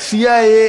CIA,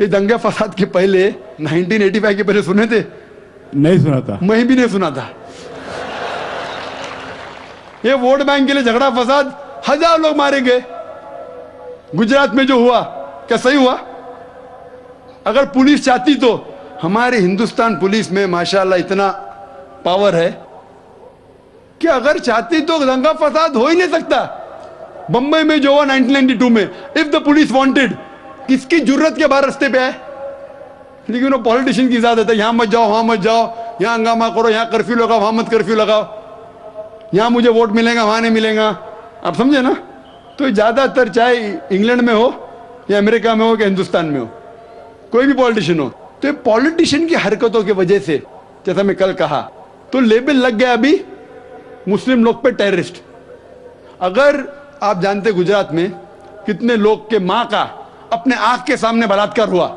یہ دنگے فساد کے پہلے 1985 کے پہلے سنے تھے؟ نہیں سنا تھا. میں بھی نہیں سنا تھا. یہ ووٹ بینک کے لیے جھگڑا فساد، 1000 لوگ مارے گئے. گجرات میں جو ہوا کیا صحیح ہوا؟ اگر پولیس چاہتی تو، ہمارے ہندوستان پولیس میں ماشاءاللہ اتنا پاور ہے کہ اگر چاہتی تو دنگا فساد ہو ہی نہیں سکتا. بمبئی میں جو ہوا 1992 میں، اف دا پولیس وانٹڈ، کس کی جرت کے باہر رستے پہ آئے؟ لیکن وہ پولیٹیشین کی زیادت ہے، یہاں مت جاؤ وہاں مت جاؤ، یہاں ہنگامہ کرو، یہاں کرفیو لگاؤ وہاں مت کرفیو لگاؤ، یہاں مجھے ووٹ ملے گا وہاں نہیں ملے گا. آپ سمجھے نا؟ تو زیادہ تر چاہے انگلینڈ میں ہو یا امریکہ میں ہو کہ ہندوستان میں ہو، کوئی بھی پولیٹیشین ہو، تو یہ پولیٹیشین کی حرکتوں کی وجہ سے، جیسا میں کل کہا، تو لیبل لگ گیا ابھی مسلم لوگ پہ ٹیررسٹ. اگر آپ جانتے گجرات میں کتنے لوگ کے ماں کا اپنے آنکھ کے سامنے بلاತ್ಕಾರ ہوا،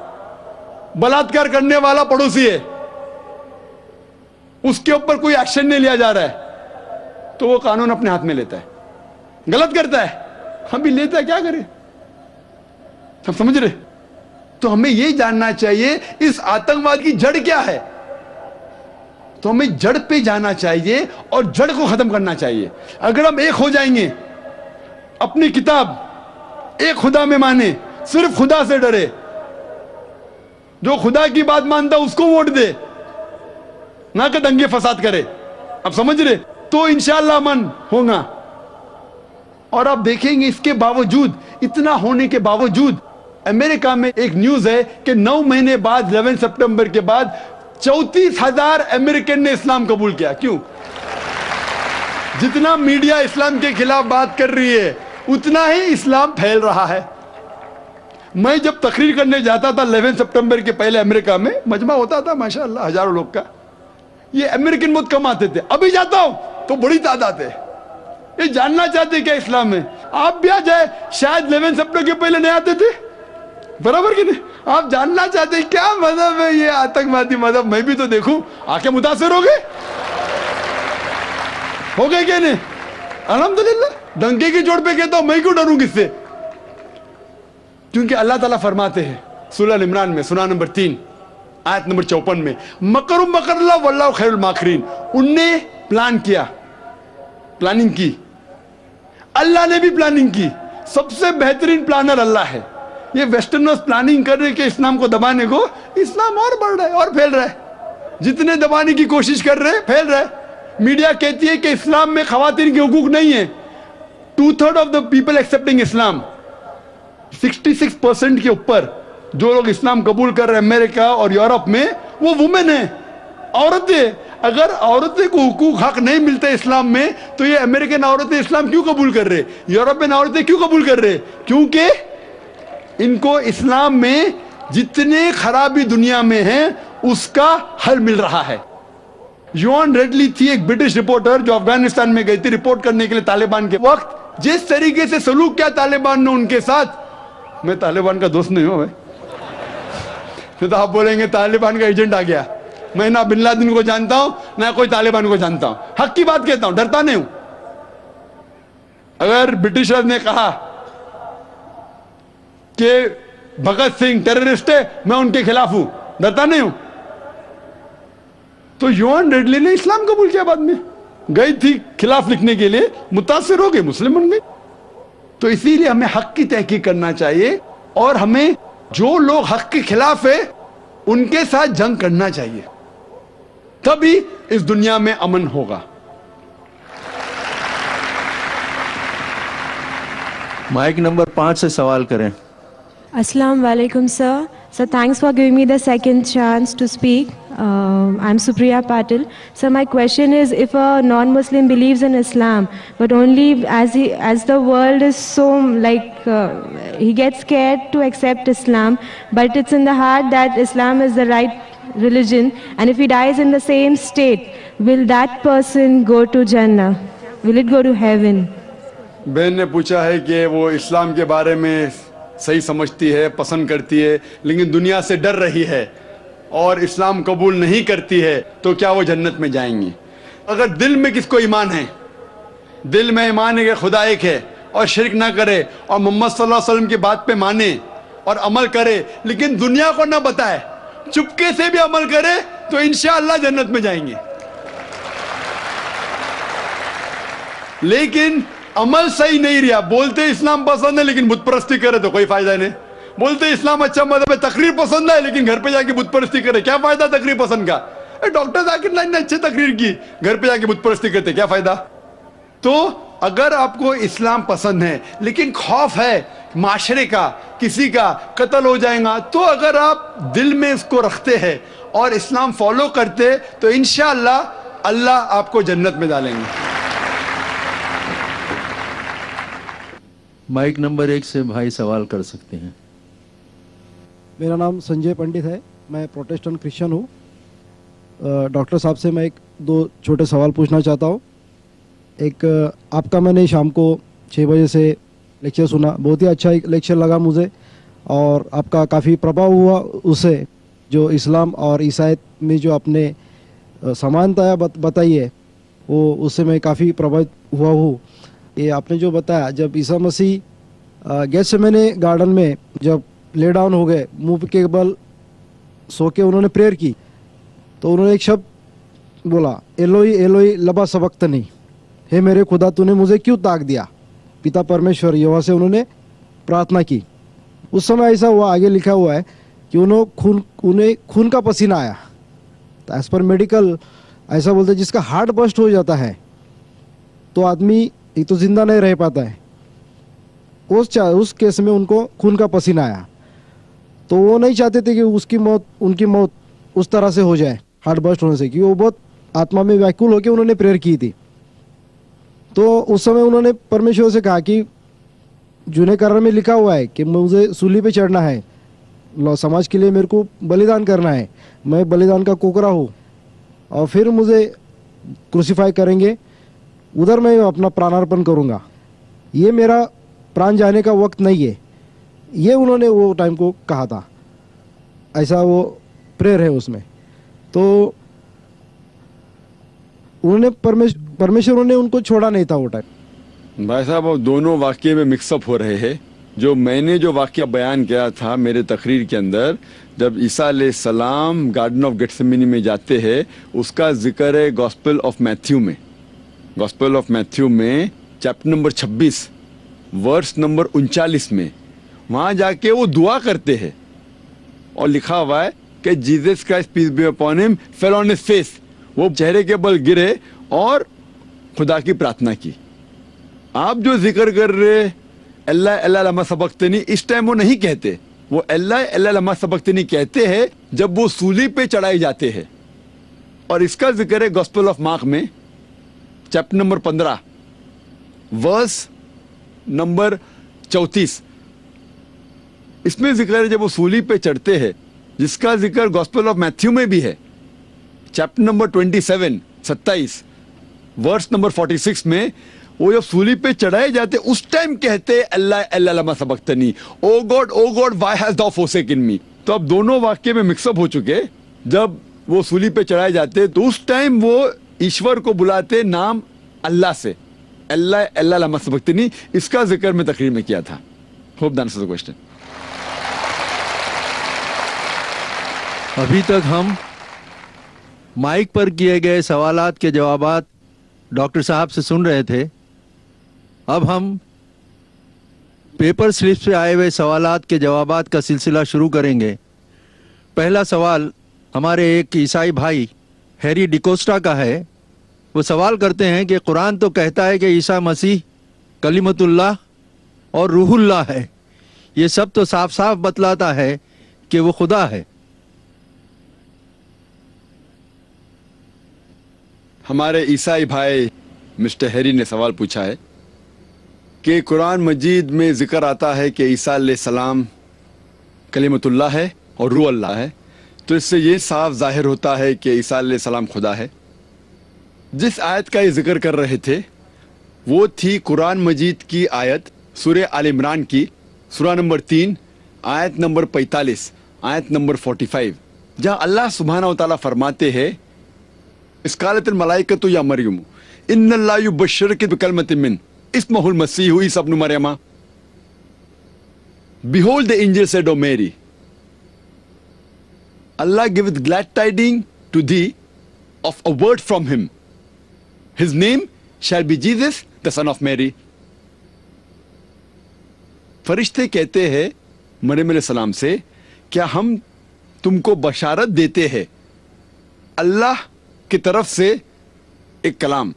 بلاತ್ಕಾರ کرنے والا پڑوسی ہے، اس کے اوپر کوئی ایکشن نہیں لیا جا رہا ہے، تو وہ قانون اپنے ہاتھ میں لیتا ہے، غلط کرتا ہے، ہم بھی لیتا ہے، کیا کرے؟ سب سمجھ رہے؟ تو ہمیں یہ جاننا چاہیے اس آتنکواد کی جڑ کیا ہے. تو ہمیں جڑ پہ جانا چاہیے اور جڑ کو ختم کرنا چاہیے. اگر ہم ایک ہو جائیں گے، اپنی کتاب ایک خدا میں مانے، صرف خدا سے ڈرے، جو خدا کی بات مانتا اس کو ووٹ دے، نہ کہ دنگے فساد کرے. اب سمجھ رہے؟ تو انشاءاللہ امن ہوگا. اور آپ دیکھیں گے اس کے باوجود، اتنا ہونے کے باوجود، امریکہ میں ایک نیوز ہے کہ 9 مہینے بعد 11 سپٹمبر کے بعد 34,000 امریکن نے اسلام قبول کیا. کیوں؟ جتنا میڈیا اسلام کے خلاف بات کر رہی ہے اتنا ہی اسلام پھیل رہا ہے. میں جب تقریر کرنے جاتا تھا 11 سپٹمبر کے پہلے امریکہ میں، مجمع ہوتا تھا ماشاءاللہ ہزاروں لوگ کا، یہ امریکن بہت کم آتے تھے. ابھی جاتا ہوں تو بڑی تعداد ہے. یہ جاننا چاہتے کیا اسلام میں. آپ بھی آ جائے، شاید 11 سپٹمبر کے پہلے نہیں آتے تھے، برابر کی نہیں؟ آپ جاننا چاہتے کیا مذہب ہے یہ آتنکوادی مذہب، میں بھی تو دیکھوں. آ کے متاثر ہو گئے کہ نہیں؟ الحمدللہ. ڈنکے کی چوٹ پہ کہتا ہوں، میں کیوں ڈروں کس سے؟ کیونکہ اللہ تعالیٰ فرماتے ہیں سورہ عمران میں، سورہ نمبر 3 آیت نمبر 54 میں، مکر مکر اللہ واللہ خیر الماکرین. ان نے پلان کیا، پلاننگ کی، اللہ نے بھی پلاننگ کی. سب سے بہترین پلانر اللہ ہے. یہ ویسٹرنرز پلاننگ کر رہے کہ اسلام کو دبانے کو، اسلام اور بڑھ رہا ہے اور پھیل رہا ہے. جتنے دبانے کی کوشش کر رہے پھیل رہا ہے. میڈیا کہتی ہے کہ اسلام میں خواتین کے حقوق نہیں ہیں. 2/3 آف دا پیپل ایکسپٹنگ اسلام، 66% کے اوپر جو لوگ اسلام قبول کر رہے ہیں امریکہ اور یورپ میں، وہ وومن ہیں، عورتیں. اگر عورتیں کو حقوق حق نہیں ملتے اسلام میں تو یہ امریکن عورتیں اسلام کیوں قبول کر رہے، یورپین عورتیں کیوں قبول کر رہے؟ کیونکہ ان کو اسلام میں جتنے خرابی دنیا میں ہیں اس کا حل مل رہا ہے. یوان ریڈلی تھی ایک برٹش رپورٹر جو افغانستان میں گئی تھی رپورٹ کرنے کے لیے طالبان کے وقت. جس طریقے سے سلوک کیا طالبان نے ان کے ساتھ، میں طالبان کا دوست نہیں ہوں، تو آپ بولیں گے طالبان کا ایجنٹ آ گیا. میں نہ بن لادن کو جانتا ہوں نہ کوئی طالبان کو جانتا ہوں. حق کی بات کہتا ہوں، ڈرتا نہیں ہوں. اگر برٹشرز نے کہا کہ بھگت سنگھ ٹیررسٹ ہے، میں ان کے خلاف ہوں، ڈرتا نہیں ہوں. تو یوان ریڈلی نے اسلام قبول کیا، بعد میں گئی تھی خلاف لکھنے کے لیے، متاثر ہو گئے، مسلم بن گئی. تو اسی لیے ہمیں حق کی تحقیق کرنا چاہیے اور ہمیں جو لوگ حق کے خلاف ہے ان کے ساتھ جنگ کرنا چاہیے، تبھی اس دنیا میں امن ہوگا. مائک نمبر 5 سے سوال کریں. Assalamu alaikum, sir. So thanks for giving me the second chance to speak. I'm Supriya Patil. So my question is, if a non-Muslim believes in Islam, but only as the world is so he gets scared to accept Islam, but it's in the heart that Islam is the right religion, and if he dies in the same state, will that person go to Jannah? Will it go to heaven? بہن نے پوچھا ہے کہ وہ اسلام کے بارے میں صحیح سمجھتی ہے، پسند کرتی ہے، لیکن دنیا سے ڈر رہی ہے اور اسلام قبول نہیں کرتی ہے، تو کیا وہ جنت میں جائیں گی؟ اگر دل میں کس کو ایمان ہے، دل میں ایمان ہے کہ خدا ایک ہے اور شرک نہ کرے اور محمد صلی اللہ علیہ وسلم کی بات پہ مانے اور عمل کرے لیکن دنیا کو نہ بتائے, چپکے سے بھی عمل کرے تو انشاءاللہ جنت میں جائیں گے. لیکن عمل صحیح نہیں رہا, بولتے اسلام پسند ہے لیکن بت پرستی کرے تو کوئی فائدہ نہیں. بولتے اسلام اچھا مذہب ہے, تقریر پسند ہے لیکن گھر پہ جا کے بت پرستی کرے, کیا فائدہ تقریر پسند کا؟ ڈاکٹر ذاکر نائک نے اچھی تقریر کی, گھر پہ جا کے بت پرستی کرتے, کیا فائدہ؟ تو اگر آپ کو اسلام پسند ہے لیکن خوف ہے معاشرے کا, کسی کا قتل ہو جائے گا, تو اگر آپ دل میں اس کو رکھتے ہیں اور اسلام فالو کرتے تو انشاءاللہ اللہ آپ کو جنت میں ڈالیں گے. مائک نمبر 1 سے بھائی سوال کر سکتے ہیں. میرا نام سنجے پنڈت ہے, میں پروٹسٹنٹ کرسچن ہوں. ڈاکٹر صاحب سے میں 2 چھوٹے سوال پوچھنا چاہتا ہوں. ایک, آپ کا میں نے شام کو 6 بجے سے لیکچر سنا, بہت ہی اچھا ایک لیکچر لگا مجھے, اور آپ کا کافی پربھاؤ ہوا اس سے. جو اسلام اور عیسائیت میں جو آپ نے سمانتا بتائی ہے وہ اس سے میں کافی پربھاوت ہوا ہوں. یہ آپ نے جو بتایا, جب عیسیٰ مسیح گیتسیمانی گارڈن میں جب لے ڈاؤن ہو گئے, منہ کے بل سو کے انہوں نے پریئر کی, تو انہوں نے ایک شبد بولا, ایلوئی ایلوئی لما سبقتنی, ہے میرے خدا تو نے مجھے کیوں تاک دیا. پتا پرمیشور یہوہ سے انہوں نے پرارتھنا کی. اس سمے ایسا ہوا, آگے لکھا ہوا ہے کہ انہیں خون کا پسینہ آیا. تو ایز پر میڈیکل ایسا بولتے جس کا ہارٹ برسٹ ہو جاتا ہے تو آدمی ایک تو زندہ نہیں رہ پاتا ہے. اس کیس میں ان کو خون کا پسینہ آیا, تو وہ نہیں چاہتے تھے کہ ان کی موت اس طرح سے ہو جائے ہارٹ برسٹ ہونے سے, کیونکہ وہ بہت آتما میں ویکول ہو کے انہوں نے پریئر کی تھی. تو اس سمے انہوں نے پرمیشور سے کہا کہ جونے کرر میں لکھا ہوا ہے کہ مجھے سولی پہ چڑھنا ہے, سماج کے لیے میرے کو بلیدان کرنا ہے, میں بلیدان کا کوکرا ہوں, اور پھر مجھے کروسیفائی کریں گے, ادھر میں اپنا پرانارپن کروں گا, یہ میرا پران جانے کا وقت نہیں ہے. یہ انہوں نے وہ ٹائم کو کہا تھا, ایسا وہ پریئر ہے اس میں. تو انہوں نے پرمیشور نے ان کو چھوڑا نہیں تھا وہ ٹائم. بھائی صاحب وہ دونوں واقعے میں مکس اپ ہو رہے ہیں. جو میں نے جو واقعہ بیان کیا تھا میرے تقریر کے اندر, جب عیسیٰ علیہ السلام گارڈن آف گیتسیمانی میں جاتے ہیں, اس کا ذکر ہے گاسپل آف میتھیو میں. گاسپل آف میتھیو میں چیپٹر نمبر 26 ورس نمبر 39 میں وہاں جا کے وہ دعا کرتے ہیں, اور لکھا ہوا ہے کہ Jesus Christ peace be upon him fell on his face, وہ چہرے کے بل گرے اور خدا کی پرارتھنا کی. آپ جو ذکر کر رہے اللہ اللہ لما سبقتنی, اس ٹائم وہ نہیں کہتے, وہ اللہ اللہ لما سبقتنی کہتے ہیں جب وہ سولی پہ چڑھائے جاتے ہیں. اور اس کا ذکر ہے گاسپل آف مارک میں چیپٹر نمبر 15 ورس نمبر 34. اس میں ذکر ہے جب وہ سولی پہ چڑھتے ہیں, جس کا ذکر گاسپل آف میتھیو میں بھی ہے چیپٹر نمبر 27 ورس نمبر 46 میں. وہ جب سولی پہ چڑھائے جاتے اس ٹائم کہتے اللہ اللہ لما سبقتنی, O God why has thou forsaken me. تو اب دونوں واقعے میں مکس اپ ہو چکے. جب وہ سولی پہ چڑھائے جاتے تو اس ٹائم وہ ایشور کو بلاتے نام اللہ سے, اللہ اللہ لما سبقتنی. اس کا ذکر میں تقریر میں کیا تھا. Hope that answers the question. ابھی تک ہم مائک پر کیے گئے سوالات کے جوابات ڈاکٹر صاحب سے سن رہے تھے. اب ہم پیپر سلپ سے آئے ہوئے سوالات کے جوابات کا سلسلہ شروع کریں گے. پہلا سوال ہمارے ایک عیسائی بھائی ہیری ڈیکوسٹا کا ہے. وہ سوال کرتے ہیں کہ قرآن تو کہتا ہے کہ عیسیٰ مسیح کلمت اللہ اور روح اللہ ہے, یہ سب تو صاف صاف بتلاتا ہے کہ وہ خدا ہے. ہمارے عیسائی بھائی مسٹر ہیری نے سوال پوچھا ہے کہ قرآن مجید میں ذکر آتا ہے کہ عیسیٰ علیہ السلام کلمت اللہ ہے اور روح اللہ ہے, تو اس سے یہ صاف ظاہر ہوتا ہے کہ عیسیٰ علیہ السلام خدا ہے. جس آیت کا یہ ذکر کر رہے تھے وہ تھی قرآن مجید کی آیت سورہ آل عمران کی سورہ نمبر 3 آیت نمبر 45 آیت نمبر 45, جہاں اللہ سبحانہ و تعالیٰ فرماتے ہیں اس قالت الملائکۃ یا مریم ان اللہ یبشرک بکلمۃ من اسمہ المسیح عیسی ابن مریم. Behold, the angel said, O Mary, Allah giveth glad tidings to thee of a word from him. His name shall be Jesus, the son of Mary. فرشتے کہتے ہیں مریم علیہ السلام سے, کیا ہم تم کو بشارت دیتے ہیں اللہ کی طرف سے ایک کلام